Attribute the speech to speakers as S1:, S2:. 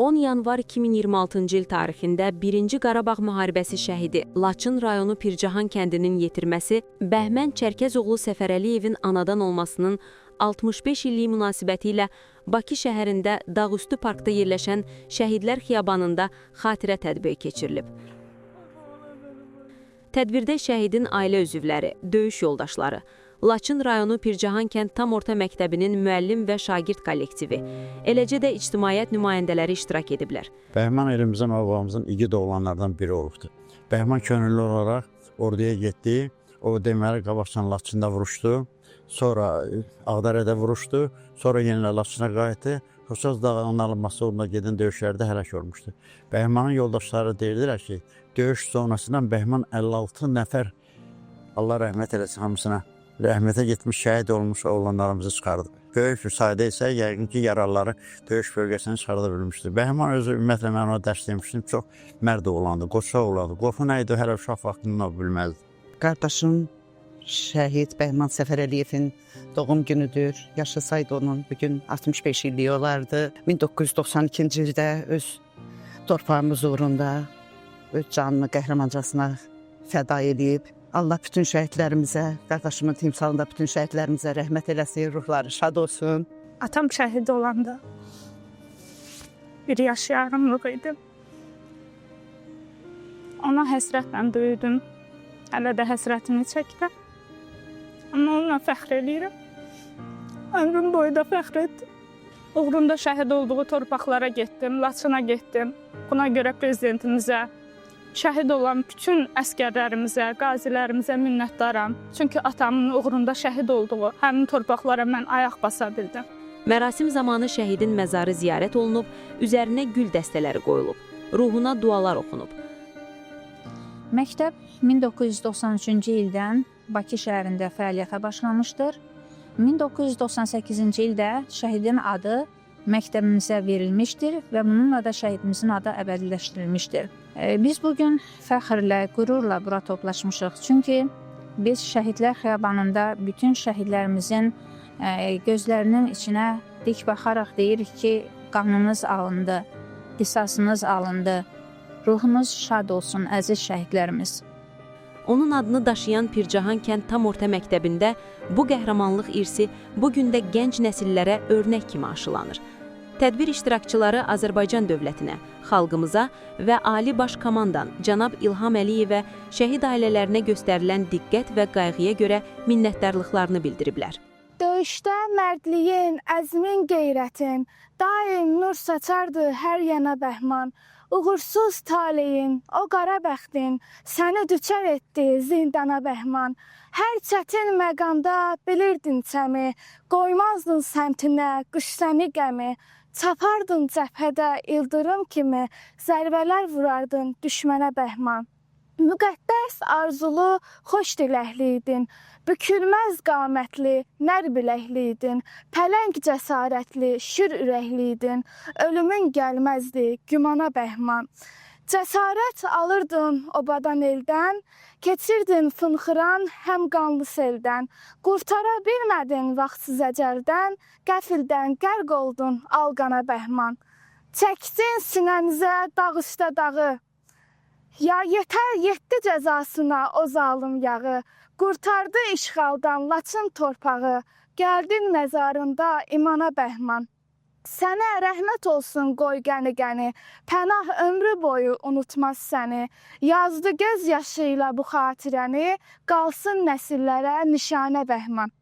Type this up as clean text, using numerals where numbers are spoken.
S1: 10 yanvar 2026-cı il tarixində 1-ci Qarabağ müharibəsi şəhidi Laçın rayonu Pircahan kəndinin yetirməsi Bəhmən Çərkəzoğlu Səfərəliyevin anadan olmasının 65 illiyi münasibəti ilə Bakı şəhərində Dağüstü parkda yerləşən Şəhidlər Xiyabanında xatirə tədbiri keçirilib. Tədbirdə şəhidin ailə üzvləri, döyüş yoldaşları, Laçın rayonu Pircahan kənd tam orta məktəbinin müəllim və şagird kollektivi, eləcə də ictimaiyyət nümayəndələri iştirak ediblər.
S2: Bəhmən elimizin, babamızın igid oğlanlardan biri olubdur. Bəhmən könüllü olaraq orduya getdi, o deməli qabaqcan Laçında vuruşdu, sonra Ağdərədə vuruşdu, sonra yenilə Laçına qayıtdı. Xocaz dağının alınması uğrunda gedən döyüşlərdə həlak olmuşdu. Bəhmənin yoldaşları deyirdilər ki, döyüş sonrasından Bəhmən 56 nəfər, Allah rəhmət eləsin hamısına, rəhmətə getmiş, şəhid olmuş oğlanlarımızı çıxardı. Böyük sayda isə yəqin ki, yaralıları döyüş bölgəsini çıxarda bilmişdir. Bəhmən özü ümumiyyətlə mən ona dəstəkləmişdim, çox mərd oğlandı, qoça oğlandı. Qorxu nə idi, hələ uşaq vaxtında bilməzdi.
S3: Qardaşım şəhid Bəhmən Səfərəliyevin doğum günüdür. Yaşasaydı onun bugün 65 illiyi olardı. 1992-ci ildə öz torpağımız uğrunda öz canını qəhrəmancasına fəda edib. Allah bütün şəhidlərimizə, qardaşımın timsalında bütün şəhidlərimizə rəhmət eləsin, ruhları şad olsun.
S4: Atam şəhid olanda 1 yaş yarımlıq idim. Ona həsrətlə böyüdüm. Hələ də həsrətini çəkirəm. Amma onunla fəxr edirəm. Ömrüm boyu da fəxr etdim. Uğrunda şəhid olduğu torpaqlara getdim, Laçına getdim. Buna görə prezidentimizə, şəhid olan bütün əskərlərimizə, qazilərimizə minnətdaram. Çünki atamın uğrunda şəhid olduğu həmin torpaqlara mən ayaq basa bildim.
S1: Mərasim zamanı şəhidin məzarı ziyarət olunub, üzərinə gül dəstələri qoyulub, ruhuna dualar oxunub.
S5: Məktəb 1993-cü ildən Bakı şəhərində fəaliyyətə başlamışdır. 1998-ci ildə şəhidin adı məktəbimizə verilmişdir və bununla da şəhidimizin adı əbədiləşdirilmişdir. Biz bugün fəxrlə, qürurla bura toplaşmışıq. Çünki biz Şəhidlər Xiyabanında bütün şəhidlərimizin gözlərinin içinə dik baxaraq deyirik ki, qanınız alındı, qisasınız alındı, ruhunuz şad olsun əziz şəhidlərimiz.
S1: Onun adını daşıyan Pircahan kənd tam orta məktəbində bu qəhrəmanlıq irsi bugün də gənc nəsillərə örnək kimi aşılanır. Tədbir iştirakçıları Azərbaycan dövlətinə, xalqımıza və Ali Baş Komandan cənab İlham Əliyevə şəhid ailələrinə göstərilən diqqət və qayğıya görə minnətdarlıqlarını bildiriblər.
S4: Döyüşdə mərdliyin, əzmin, qeyrətin, daim nur saçardı hər yana Bəhman. Uğursuz taleyin, o qara bəxtin, səni düçar etdi zindana Bəhman. Hər çətin məqamda bilirdin çəmi, qoymazdın səmtinə qış səni qəmi. Çapardın cəbhədə ildırım kimi, zərbələr vurardın düşmənə Bəhman. Müqəddəs arzulu, xoş diləkliydin, bükülməz qamətli, nər biləkliydin, pələng cəsarətli, şür ürəkliydin, ölümün gəlməzdi, gümana Bəhman. Cəsarət alırdın obadan eldən, keçirdin fınxıran həm qanlı seldən, qurtara bilmədin vaxtsız əcəldən, qəfildən qərq oldun alqana Bəhman. Çəkdin sinənizə dağ üstə dağı, ya yetər yetdi cəzasına o zalım yağı, qurtardı işğaldan Laçın torpağı, gəldin məzarında imana Bəhman. Sənə rəhmət olsun qoy qəni-qəni, pənah ömrü boyu unutmaz səni, yazdı göz yaşı ilə bu xatirəni, qalsın nəsillərə nişanə Bəhman.